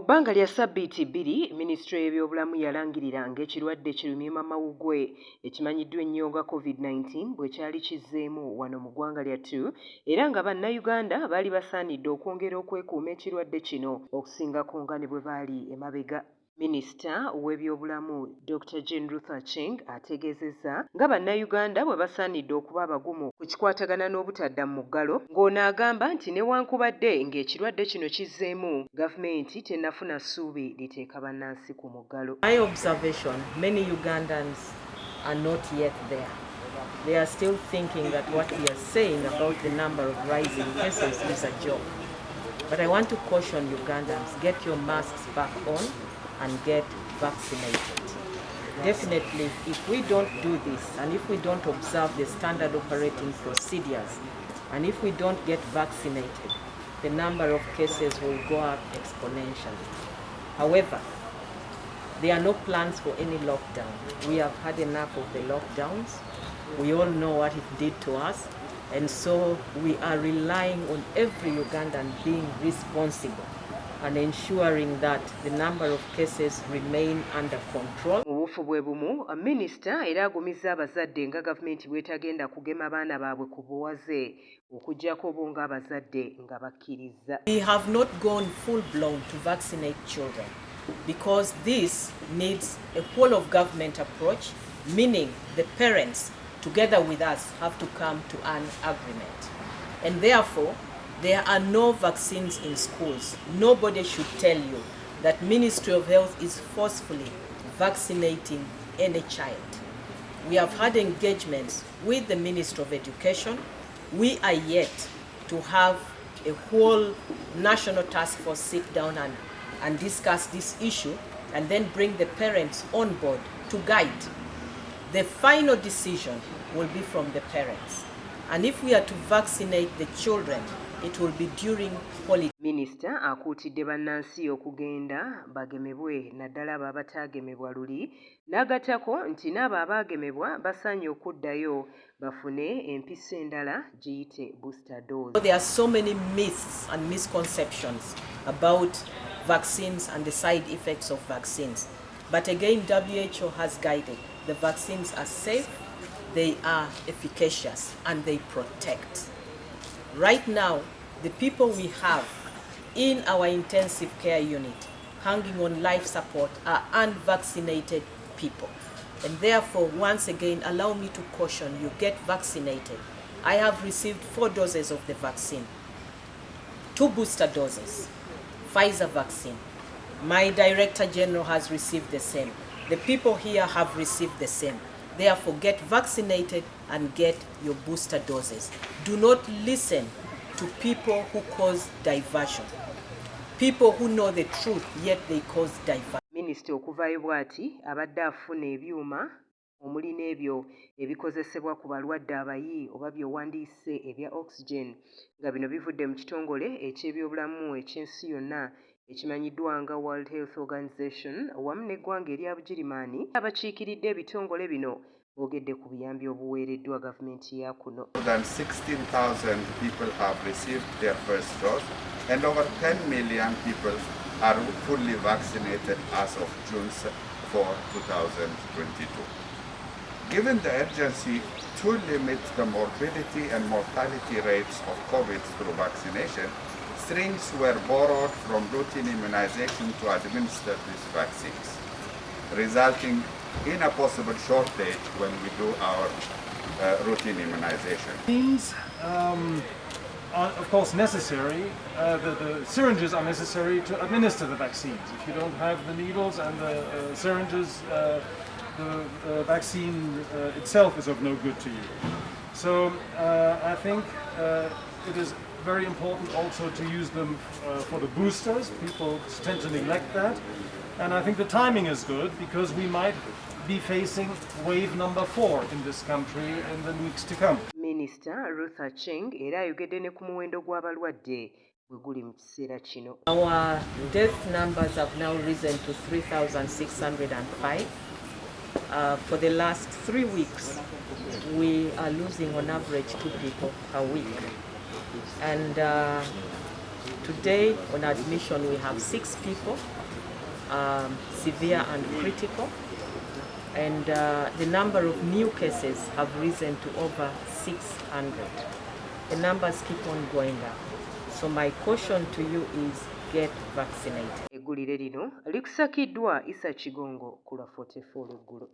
bbanga lya ssabbiiti bbiri, Minisitule y'ebyobulamu yalangirira ng'ekirwadde kirumyema mawuggwe ekimanyiddwa ennyo nga COVID-19 bwe kyali kizzeemu wano mu ggwanga lyattu era nga bannayuganda baali basaanidde okwongera okwekuuma ekirwadde kino okusingako nga ne bwe baali emabega. Minisita w'ebyobulamu Dr. Ruth Acheng ategeezezza nga bannayuganda bwe basaanidde okuba abagumu ku kikwatagana n'obutadda mu muggalo, ng'ono agamba nti newankubadde ng'ekirwadde kino kizzeemu, gavumenti tennafuna ssuubi liteeka bannansi ku muggalo. My observation, many Ugandans are not yet there. They are still thinking that what we are saying about the number of rising cases is a joke. But I want to caution Ugandans, get your masks back on and get vaccinated. Definitely, if we don't do this and if we don't observe the standard operating procedures and if we don't get vaccinated, the number of cases will go up exponentially. However, there are no plans for any lockdown. We have had enough of the lockdowns. We all know what it did to us, and so we are relying on every Ugandan being responsible and ensuring that the number of cases remain under control. Mu bufu bwe bumu, Minisita era agumizza abazadde nga gavumenti bw'etagenda kugema baana baabwe ku buwaze okuggyako bo ng'abazadde nga bakkiriza. We have not gone full-blown to vaccinate children because this needs a whole-of-government approach, meaning the parents together with us have to come to an agreement. And therefore, there are no vaccines in schools. Nobody should tell you that Ministry of Health is forcefully vaccinating any child. We have had engagements with the Ministry of Education. We are yet to have a whole national task force sit down and discuss this issue and then bring the parents on board to guide. The final decision will be from the parents. And if we are to vaccinate the children, it will be during holiday. Minisita akuutidde bannansi okugenda bagemebwe naddala abo abataagemebwa luli, n'agattako nti n'abo abaagemebwa basaanye okuddayo bafune empisa endala giyite booster dose. There are so many myths and misconceptions about vaccines and the side effects of vaccines. But again, WHO has guided. The vaccines are safe, they are efficacious, and they protect. Right now, the people we have in our intensive care unit hanging on life support are unvaccinated people. And therefore, once again, allow me to caution you, get vaccinated. I have received 4 doses of the vaccine, 2 booster doses, Pfizer vaccine. My Director General has received the same. The people here have received the same. Therefore, get vaccinated and get your booster doses. Do not listen to people who cause diversion. People who know the truth, yet they cause diversion. Minisita okuvaayo bw'ati abadde afuna ebyuma omuli n'ebyo ebikozesebwa ku balwadde abayi oba by'owandiise ebya oxygen nga bino bivudde mu kitongole eky'ebyobulamu eky'ensi yonna ekimanyiddwa nga World Health Organization wamu n'eggwanga erya Bugirimaani. Abakiikiridde ebitongole bino boogedde ku buyambi obuweereddwa gavumenti ya kuno. More than 16,000 people have received their first dose and over 10 million people are fully vaccinated as of June 4, 2022. Given the urgency to limit the morbidity and mortality rates of COVID through vaccination, strings were borrowed from routine immunization to administer these vaccines, resulting in a possible shortage when we do our routine immunization. Vaccines are of course necessary. The syringes are necessary to administer the vaccines. If you don't have the needles and the syringes, the vaccine itself is of no good to you. So I think it is very important also to use them for the boosters. People tend to neglect that. And I think the timing is good because we might be facing wave number 4 in this country in the weeks to come. Minisita Ruth Acheng era ayogedde ne ku muwendo gw'abalwadde bwe guli mu kiseera kino. Our death numbers have now risen to 3,605. For the last 3 weeks, we are losing on average 2 people a week. And Today on admission we have 6 people, severe and critical, and the number of new cases have risen to over 600. The numbers keep on going up. So my caution to you is get vaccinated. Eggulire lino likusakiddwa Isa Kigongo ku lwa 44 eggulo.